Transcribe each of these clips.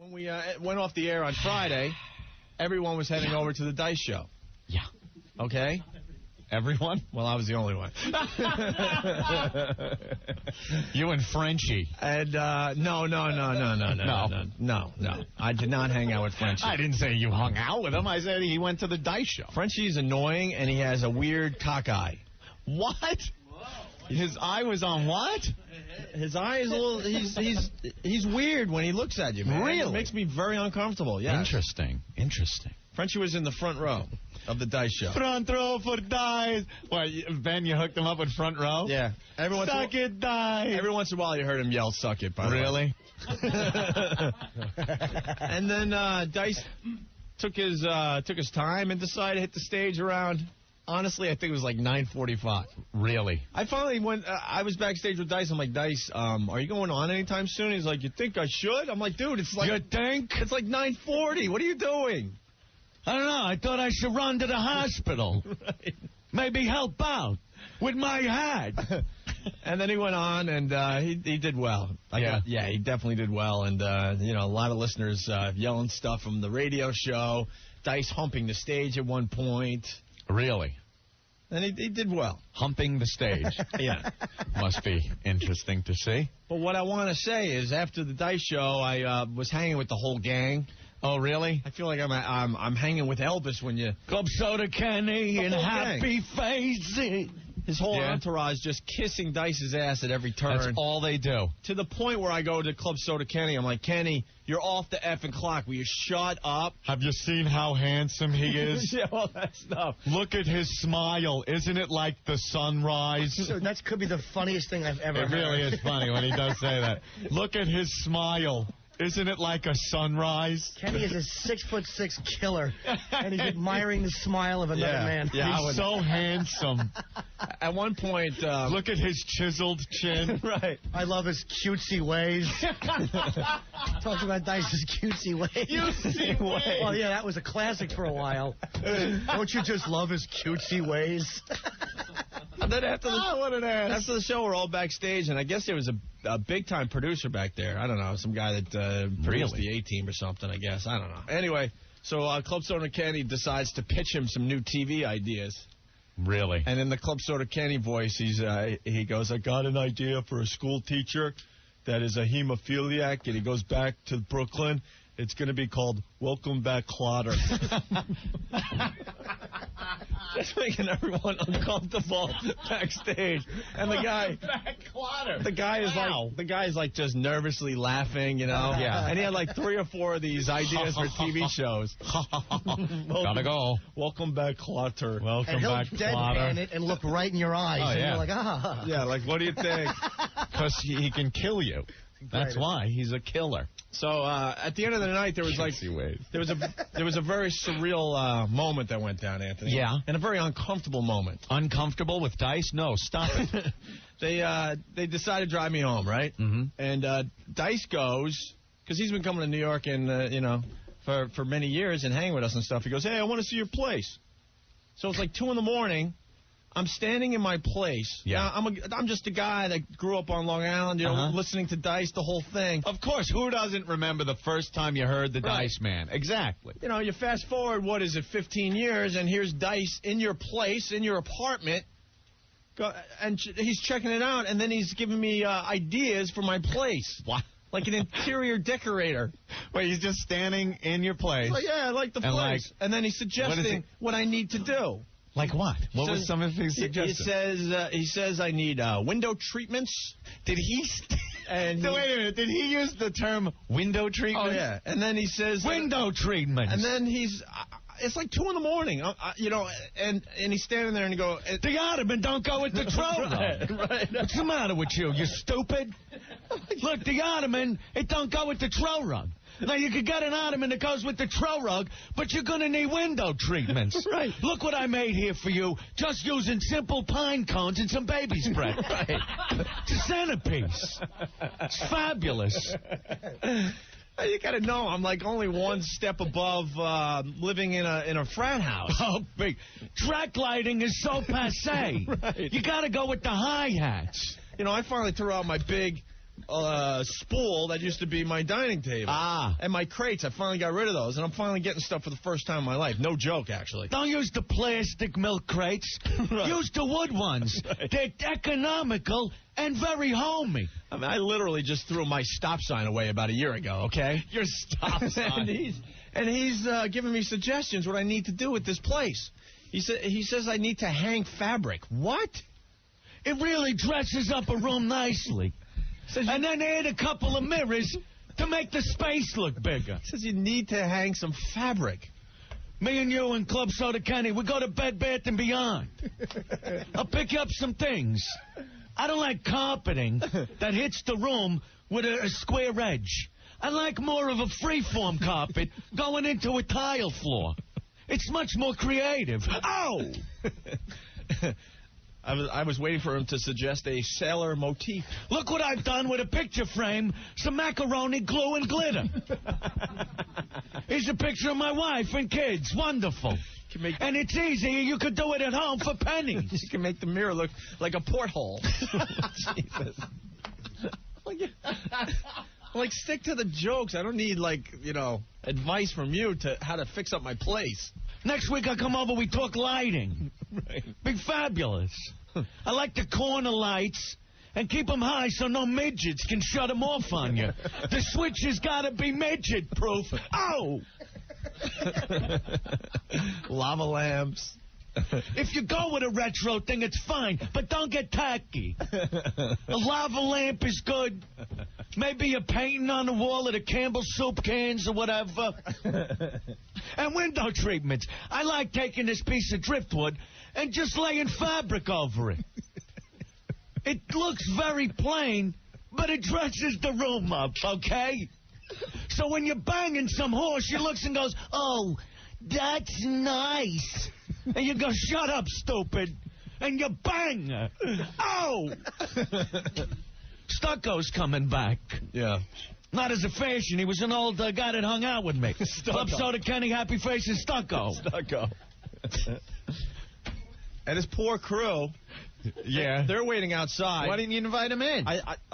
When we went off the air on Friday, everyone was heading over to the Dice Show. Yeah. Okay? Everyone? Well, I was the only one. You and Frenchie. And, no. I did not hang out with Frenchie. I didn't say you hung out with him. I said he went to the Dice Show. Frenchie's annoying, and he has a weird cock eye. What? His eye was on what? His eye is a little... He's weird when he looks at you, man. Really? It makes me very uncomfortable, yeah. Interesting. Frenchie was in the front row of the Dice Show. Front row for Dice. What, Ben, you hooked him up with front row? Yeah. Suck it, Dice. Every once in a while you heard him yell, suck it, by the way. Really? And then Dice took his time and decided to hit the stage around... Honestly, I think it was like 9:45. Really? I finally went, I was backstage with Dice. I'm like, Dice, are you going on anytime soon? He's like, you think I should? I'm like, dude, it's like... You think? It's like 9:40. What are you doing? I don't know. I thought I should run to the hospital. Right. Maybe help out with my hat. And then he went on, and he did well. He definitely did well. And, a lot of listeners yelling stuff from the radio show. Dice humping the stage at one point. Really? And he did well. Humping the stage. Yeah. Must be interesting to see. But what I want to say is after the Dice Show, I was hanging with the whole gang. Oh, really? I feel like I'm hanging with Elvis when you... Club Soda Kenny and Happy Face. His whole entourage just kissing Dice's ass at every turn. That's all they do. To the point where I go to Club Soda Kenny, I'm like, Kenny, you're off the effing clock. Will you shut up? Have you seen how handsome he is? Yeah, all that stuff. Look at his smile. Isn't it like the sunrise? So that could be the funniest thing I've ever heard. It really is funny when he does say that. Look at his smile. Isn't it like a sunrise? Kenny is a 6'6" killer, and he's admiring the smile of another man. Yeah, he's so handsome. At one point, look at his chiseled chin. Right. I love his cutesy ways. Talking about Dice's cutesy ways. Cutesy ways. Well, yeah, that was a classic for a while. Don't you just love his cutesy ways? And then after the show, we're all backstage, and I guess there was a big-time producer back there. I don't know, some guy that produced the A-Team or something, I guess. I don't know. Anyway, so Club Soda Kenny decides to pitch him some new TV ideas. Really? And in the Club Soda Kenny voice, he goes, I got an idea for a school teacher that is a hemophiliac, and he goes back to Brooklyn. It's going to be called Welcome Back Clotter. Just making everyone uncomfortable backstage. And the guy is like just nervously laughing, Yeah. And he had like 3 or 4 of these ideas for TV shows. Gotta go. Welcome Back Clotter. Welcome and back, he'll Clotter. deadpan it and look right in your eyes. Oh, and yeah. you're like, ah. Yeah, like, what do you think? Because he can kill you. That's why he's a killer. So at the end of the night, there was there was a very surreal moment that went down, Anthony. Yeah. And a very uncomfortable moment. Uncomfortable with Dice? No, stop it. They decided to drive me home, right? Mm-hmm. And Dice goes, because he's been coming to New York and for many years and hanging with us and stuff. He goes, hey, I want to see your place. So it's like 2 a.m. I'm standing in my place. Yeah. Now, I'm just a guy that grew up on Long Island, listening to Dice, the whole thing. Of course, who doesn't remember the first time you heard the Dice Man? Exactly. You fast forward, 15 years, and here's Dice in your place, in your apartment, and he's checking it out, and then he's giving me ideas for my place. What? Like an interior decorator. Wait, he's just standing in your place? Like, yeah, I like the place. And then he's suggesting what I need to do. Like what? What was some of his suggestions? He says I need window treatments. Did he? Wait a minute. Did he use the term window treatment? Oh yeah. And then he says window treatment. And then it's like 2 a.m. And he's standing there and he go, the ottoman don't go with the throw rug. Right. What's the matter with you? You stupid? Look, the ottoman, it don't go with the throw rug. Now, you could get an ottoman that goes with the throw rug, but you're going to need window treatments. Right. Look what I made here for you, just using simple pine cones and some baby spray. Right. It's a centerpiece. It's fabulous. You got to know, I'm like only one step above living in a frat house. Oh, big. Track lighting is so passé. Right. You got to go with the hi-hats. I finally threw out my big spool that used to be my dining table. And my crates. I finally got rid of those, and I'm finally getting stuff for the first time in my life. No joke, actually. Don't use the plastic milk crates. Right. Use the wood ones. Right. They're economical and very homey. I mean, I literally just threw my stop sign away about a year ago, okay? Your stop sign. and he's giving me suggestions what I need to do with this place. He says I need to hang fabric. What? It really dresses up a room nicely. And then add a couple of mirrors to make the space look bigger. He says you need to hang some fabric. Me and you and Club Soda Kenny, we go to Bed Bath & Beyond. I'll pick you up some things. I don't like carpeting that hits the room with a square edge. I like more of a freeform carpet going into a tile floor. It's much more creative. Oh! I was waiting for him to suggest a sailor motif. Look what I've done with a picture frame, some macaroni, glue, and glitter. Here's a picture of my wife and kids. Wonderful. And it's easy. You could do it at home for pennies. You can make the mirror look like a porthole. Jesus. Like, stick to the jokes. I don't need, advice from you to how to fix up my place. Next week I come over, we talk lighting. Right. Be fabulous. I like the corner lights and keep them high so no midgets can shut them off on you. The switch has got to be midget-proof. Oh! Lava lamps. If you go with a retro thing, it's fine, but don't get tacky. A lava lamp is good. Maybe a painting on the wall of the Campbell soup cans or whatever. And window treatments. I like taking this piece of driftwood and just laying fabric over it. It looks very plain, but it dresses the room up, okay? So when you're banging some horse, she looks and goes, oh, that's nice. And you go, shut up, stupid. And you bang her. Oh! Stucco's coming back. Yeah. Not as a fashion. He was an old guy that hung out with me. Club Soda Kenny, Happy Face, and Stucco. Stucco. And his poor crew. Yeah. They're waiting outside. Why didn't you invite him in?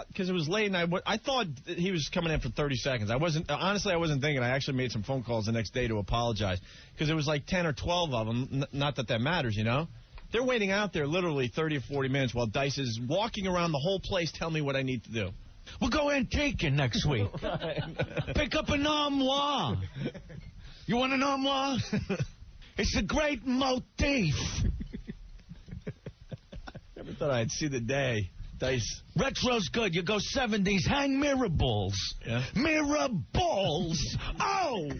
Because it was late, and I thought he was coming in for 30 seconds. Honestly, I wasn't thinking. I actually made some phone calls the next day to apologize. Because it was like 10 or 12 of them. Not that matters, you know? They're waiting out there literally 30 or 40 minutes while Dice is walking around the whole place telling me what I need to do. We'll go antiquing next week. Pick up an armoire. You want an armoire? It's a great motif. Never thought I'd see the day. Dice. Retro's good. You go 70s. Hang mirror balls. Yeah. Mirror balls. Oh!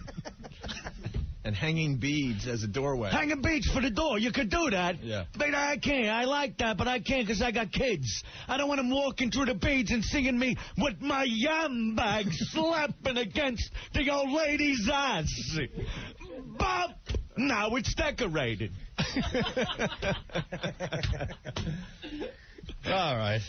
And hanging beads as a doorway. Hanging beads for the door. You could do that. Yeah. But I can't. I like that, but I can't because I got kids. I don't want them walking through the beads and seeing me with my yam bag slapping against the old lady's ass. Bop! Now it's decorated. All right.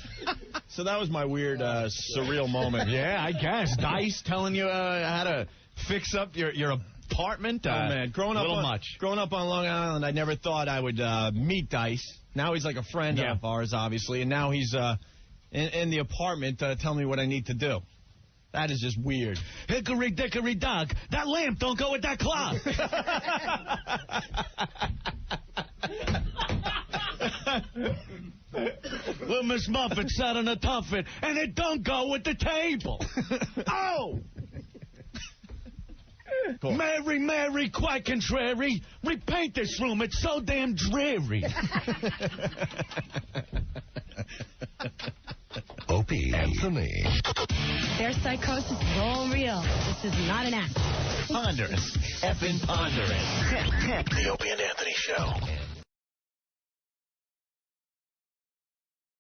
So that was my weird, surreal moment. Yeah, I guess. Dice telling you how to fix up your apartment. Oh, man. Growing up on Long Island, I never thought I would meet Dice. Now he's like a friend of ours, obviously, and now he's in the apartment telling me what I need to do. That is just weird. Hickory dickory dock. That lamp don't go with that clock. Well, Miss Muffet sat on a tuffet, and it don't go with the table. Oh! Cool. Mary, Mary, quite contrary. Repaint this room. It's so damn dreary. Opie, Anthony. Their psychosis is all real. This is not an act. Ponderous. Effing ponderous. The Opie and Anthony Show.